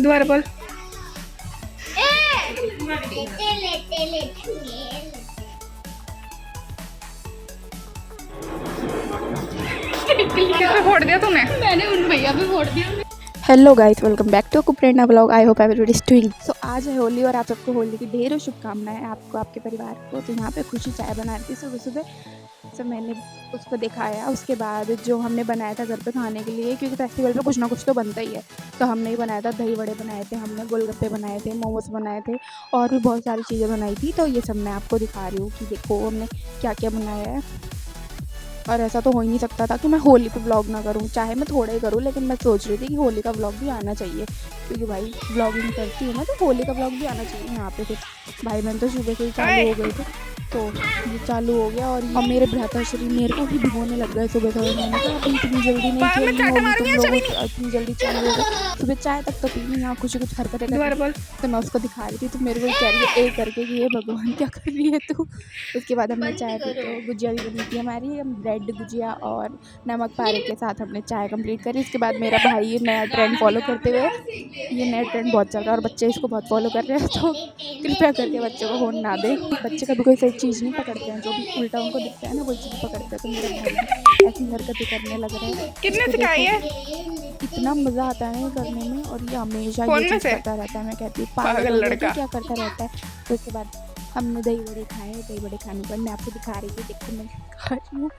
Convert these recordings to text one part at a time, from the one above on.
दोबारा बोल। किसने फोड़ दिया तूने? मैंने उन भैया पे फोड़ दिया। Hello guys, welcome back to कुप्रेना blog. I hope everybody is doing. So आज है होली और आप सबको होली की ढेरों शुभकामनाएं, आपको, आपके परिवार को। तो यहाँ पे खुशी चाय बना रही थी सुबह सुबह। सब मैंने उसको दिखाया। उसके बाद जो हमने बनाया था घर पे खाने के लिए, क्योंकि फेस्टिवल पे कुछ ना कुछ तो बनता ही है, तो हमने ही बनाया था। दही बड़े बनाए थे हमने, गोलगप्पे बनाए थे, मोमोज बनाए थे और भी बहुत सारी चीज़ें बनाई थी। तो ये सब मैं आपको दिखा रही हूँ कि देखो हमने क्या क्या बनाया है। और ऐसा तो हो ही नहीं सकता था कि मैं होली पे व्लॉग ना करूं, चाहे मैं थोड़ा ही करूं, लेकिन मैं सोच रही थी कि होली का व्लॉग भी आना चाहिए, क्योंकि भाई व्लॉगिंग करती हूँ मैं तो होली का व्लॉग भी आना चाहिए यहाँ पे। फिर भाई बहन तो सुबह से ही चालू हो गए थे, तो ये चालू हो गया। और मेरे भ्राताश्री मेरे को ही भिगोने लग गए सुबह सुबह। मैंने कहा अभी इतनी जल्दी नहीं खेलनी होगी तुम लोगों की, इतनी जल्दी चालू हो गए, सुबह चाय तक तो पीनी। यहाँ कुछ कुछ हरकतें कर रही, तो मैं उसको दिखा रही थी, तो मेरे को कह रही है एक करके कि ये भगवान क्या कर रही है तू। उसके बाद हमने चाय पी के, गुजिया भी बनी थी हमारी, हम ब्रेड गुजिया और नमक पारे के साथ हमने चाय कंप्लीट करी। उसके बाद मेरा भाई ये नया ट्रेंड फॉलो करते हुए, ये नया ट्रेंड बहुत चल रहा है और बच्चे इसको बहुत फॉलो कर रहे हैं, तो कृपया करके बच्चों को फ़ोन ना दें। बच्चे कभी कोई सही चीज़ नहीं पकड़ते हैं, जो भी उल्टा उनको दिखता है ना वही चीज़ पकड़ते हैं। तो मेरा भाई भी ऐसी हरकतें करने लग रहा है। कितने सिखाई है? इतना मज़ा आता है ये करने में, और ये हमेशा ये चीज़ करता रहता है। मैं कहती हूँ पागल लड़का क्या करता रहता है। तो उसके बाद हमने दही बड़े खाए। दही बड़े खाने पर मैं आपको दिखा रही थी, देखो मैं खा रही हूँ।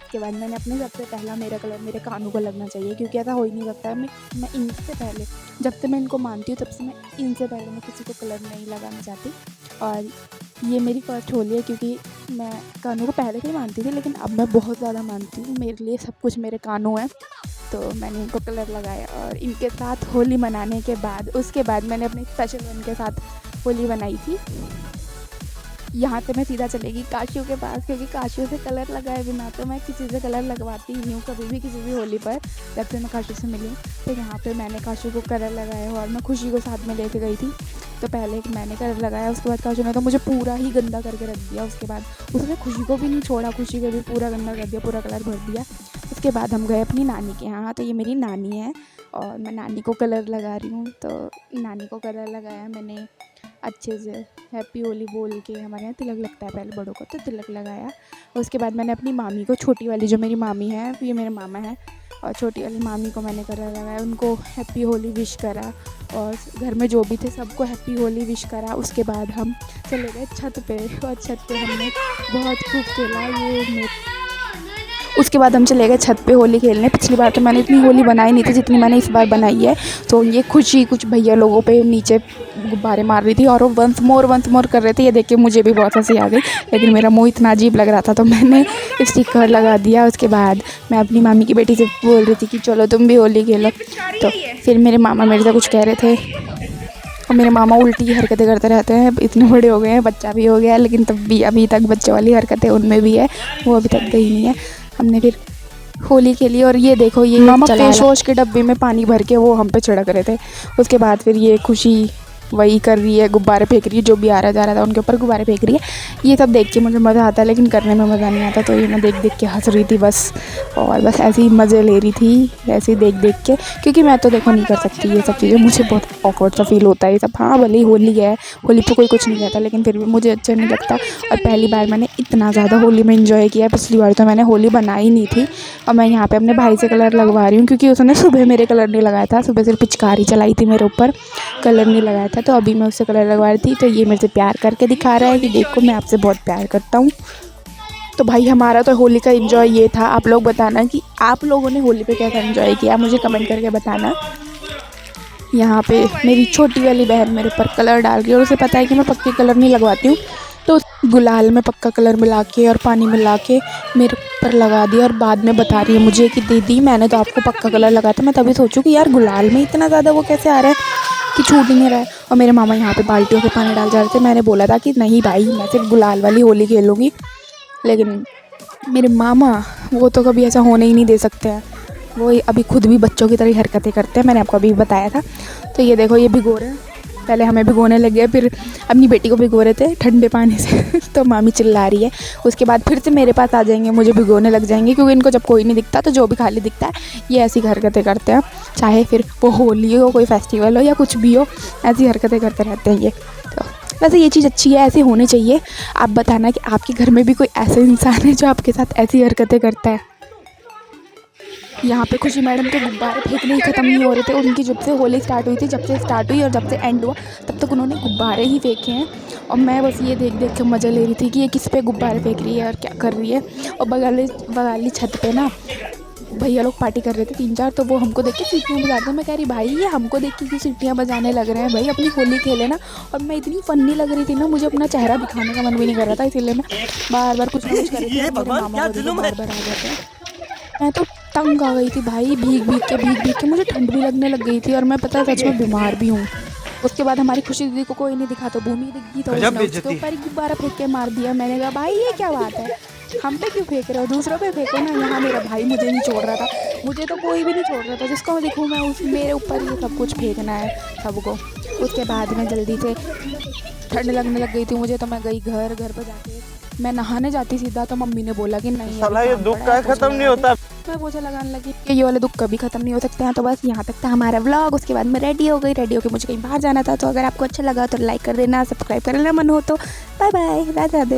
उसके बाद मैंने अपने सबसे पहला मेरा कलर मेरे कानों को लगना चाहिए, क्योंकि ऐसा हो ही नहीं सकता है। मैं इनसे पहले, जब से मैं इनको मानती हूँ तब से मैं इनसे पहले मैं किसी को कलर नहीं लगाना चाहती। और ये मेरी फर्स्ट होली है, क्योंकि मैं कानों को पहले से ही मानती थी, लेकिन अब मैं बहुत ज़्यादा मानती हूँ। मेरे लिए सब कुछ मेरे कानों है, तो मैंने इनको कलर लगाया। और इनके साथ होली मनाने के बाद, उसके बाद मैंने अपने स्पेशल वन के साथ होली बनाई थी। यहाँ से मैं सीधा चलेगी काशियों के पास, क्योंकि काशियों से कलर लगाए बिना तो मैं किसी से कलर लगवाती ही नहीं हूँ कभी भी, किसी भी होली पर। जब से मैं काशियों से मिली हूँ, तो यहाँ पे मैंने काशियों को कलर लगाया और मैं खुशी को साथ में लेके गई थी। तो पहले मैंने कलर लगाया, उसके बाद काशियों ने तो मुझे पूरा ही गंदा करके रख दिया। उसके बाद उसने खुशी को भी नहीं छोड़ा, खुशी को भी पूरा गंदा कर दिया, पूरा कलर भर दिया। उसके बाद हम गए अपनी नानी के यहाँ। तो ये मेरी नानी है और मैं नानी को कलर लगा रही हूँ। तो नानी को कलर लगाया मैंने अच्छे से, हैप्पी होली बोल के। हमारे यहाँ तिलक लगता है पहले बड़ों को, तो तिलक लगाया। उसके बाद मैंने अपनी मामी को, छोटी वाली जो मेरी मामी है, ये मेरे मामा है, और छोटी वाली मामी को मैंने कलर लगाया, उनको हैप्पी होली विश करा। और घर में जो भी थे सबको हैप्पी होली विश करा। उसके बाद हम चले गए छत पे, और छत पे हमने बहुत खूब खेला। उसके बाद हम चले गए छत पे होली खेलने। पिछली बार तो मैंने इतनी होली बनाई नहीं थी जितनी मैंने इस बार बनाई है। तो ये खुशी कुछ भैया लोगों पे नीचे गुब्बारे मार रही थी और वो वंस मोर कर रहे थे। ये देख के मुझे भी बहुत हंसी आ गई, लेकिन मेरा मुंह इतना अजीब लग रहा था, तो मैंने स्टिकर लगा दिया। उसके बाद मैं अपनी मामी की बेटी से बोल रही थी कि चलो तुम भी होली खेलो। तो फिर मेरे मामा मेरे से कुछ कह रहे थे, और मेरे मामा उल्टी हरकतें करते रहते हैं। इतने बड़े हो गए हैं, बच्चा भी हो गया है, लेकिन तब भी अभी तक बच्चे वाली हरकतें उनमें भी है, वो अभी तक गई नहीं है। हमने फिर होली खेली। और ये देखो, ये मामा फेस वॉश के डब्बे में पानी भर के वो हम पे छिड़क रहे थे। उसके बाद फिर ये खुशी वही कर रही है, गुब्बारे फेंक रही है, जो भी आ रहा जा रहा था उनके ऊपर गुब्बारे फेंक रही है। ये सब देख के मुझे मज़ा आता है, लेकिन करने में मज़ा नहीं आता। तो ये मैं देख देख के हंस रही थी बस, और बस ऐसे ही मज़े ले रही थी, ऐसे ही देख देख के, क्योंकि मैं तो देखो नहीं कर सकती ये सब चीज़ें, मुझे बहुत ऑकवर्ड सा फील होता है ये सब। हाँ भले ही होली है, होली पे कोई कुछ नहीं कहता, लेकिन फिर भी मुझे अच्छा नहीं लगता। और पहली बार मैंने इतना ज़्यादा होली में इन्जॉय किया। पिछली बार तो मैंने होली बनाई नहीं थी, और मैं यहाँ पे अपने भाई से कलर लगवा रही हूँ, क्योंकि उसने सुबह मेरे कलर नहीं लगाया था। सुबह सिर्फ पिचकारी चलाई थी मेरे ऊपर, कलर नहीं लगाया था। तो अभी मैं उससे कलर लगवा रही थी, तो ये मेरे से प्यार करके दिखा रहा है कि देखो मैं आपसे बहुत प्यार करता हूँ। तो भाई हमारा तो होली का एंजॉय ये था। आप लोग बताना कि आप लोगों ने होली पे कैसा एंजॉय किया, मुझे कमेंट करके बताना। यहाँ पे मेरी छोटी वाली बहन मेरे ऊपर कलर डाल रही है, और उसे पता है कि मैं पक्के कलर नहीं लगवाती हूँ, तो गुलाल में पक्का कलर मिला के और पानी मिला के मेरे ऊपर लगा दिया। और बाद में बता रही है मुझे कि दीदी मैंने तो आपको पक्का कलर लगाया था। मैं तभी सोचूं कि यार गुलाल में इतना ज़्यादा वो कैसे आ रहा है कि छूट ही नहीं रहा है। और मेरे मामा यहाँ पे बाल्टियों से पानी डाल जा रहे थे। मैंने बोला था कि नहीं भाई, मैं सिर्फ गुलाल वाली होली खेलूँगी, लेकिन मेरे मामा वो तो कभी ऐसा होने ही नहीं दे सकते हैं। वो अभी खुद भी बच्चों की तरह हरकतें करते हैं, मैंने आपको अभी बताया था। तो ये देखो, ये भिगो रहे हैं, पहले हमें भिगोने लग गए, फिर अपनी बेटी को भिगो रहे थे ठंडे पानी से तो मामी चिल्ला रही है। उसके बाद फिर से मेरे पास आ जाएंगे, मुझे भिगोने लग जाएंगे, क्योंकि इनको जब कोई नहीं दिखता तो जो भी खाली दिखता है ये ऐसी हरकतें करते हैं। चाहे फिर वो होली हो, कोई फेस्टिवल हो या कुछ भी हो, ऐसी हरकतें करते रहते हैं ये। तो वैसे ये चीज़ अच्छी है, ऐसी होनी चाहिए। आप बताना कि आपके घर में भी कोई ऐसा इंसान है जो आपके साथ ऐसी हरकतें करता है। यहाँ पे खुशी मैडम के गुब्बारे फेंकने ही ख़त्म नहीं हो रहे थे। उनकी जब से होली स्टार्ट हुई थी, जब से स्टार्ट हुई और जब से एंड हुआ, तब तक उन्होंने गुब्बारे ही फेंके हैं। और मैं बस ये देख देख के मज़ा ले रही थी कि ये किस पे गुब्बारे फेंक रही है और क्या कर रही है। और बगाली छत पे ना भैया लोग पार्टी कर रहे थे 3-4, तो वो हमको देख के सीटियाँ बजाते हैं। मैं कह रही भाई ये हमको देख के क्यों सीटियाँ बजाने लग रहे हैं, भाई अपनी होली खेले ना। और मैं इतनी फन्नी लग रही थी ना, मुझे अपना चेहरा दिखाने का मन भी नहीं कर रहा था, इसीलिए मैं बार बार कुछ ना कुछ कर रही थी। मेरे मामा बार बार आ जाते हैं। मैं तो तंग आ गई थी भाई, भीग भीग के मुझे ठंड भी लगने लग गई थी और मैं पता है सच में बीमार भी हूँ। उसके बाद हमारी खुशी दीदी को कोई नहीं दिखा तो भूमि दिख गई, तो उसने उसके ऊपर ही गुब्बारा फेंक के मार दिया। मैंने कहा भाई ये क्या बात है, हम पे क्यों फेंक रहे हो, दूसरों पे फेंको ना। यहाँ मेरा भाई मुझे नहीं छोड़ रहा था, मुझे तो कोई भी नहीं छोड़ रहा था, जिसको मैं दिखूँ मैं उस मेरे ऊपर ये सब कुछ फेंकना है सबको। उसके बाद में जल्दी से ठंड लगने लग गई थी मुझे, तो मैं गई घर पर जाके मैं नहाने जाती सीधा, तो मम्मी ने बोला कि नहीं साला ये दुख का खत्म नहीं होता। मैं पोछा लगाने लगी कि ये वाले दुख कभी ख़त्म नहीं हो सकते हैं। तो बस यहाँ तक था हमारा व्लॉग। उसके बाद मैं रेडी हो गई, रेडी होकर मुझे कहीं बाहर जाना था। तो अगर आपको अच्छा लगा तो लाइक कर देना, सब्सक्राइब कर लेना मन हो तो। Bye bye, Radhe Radhe.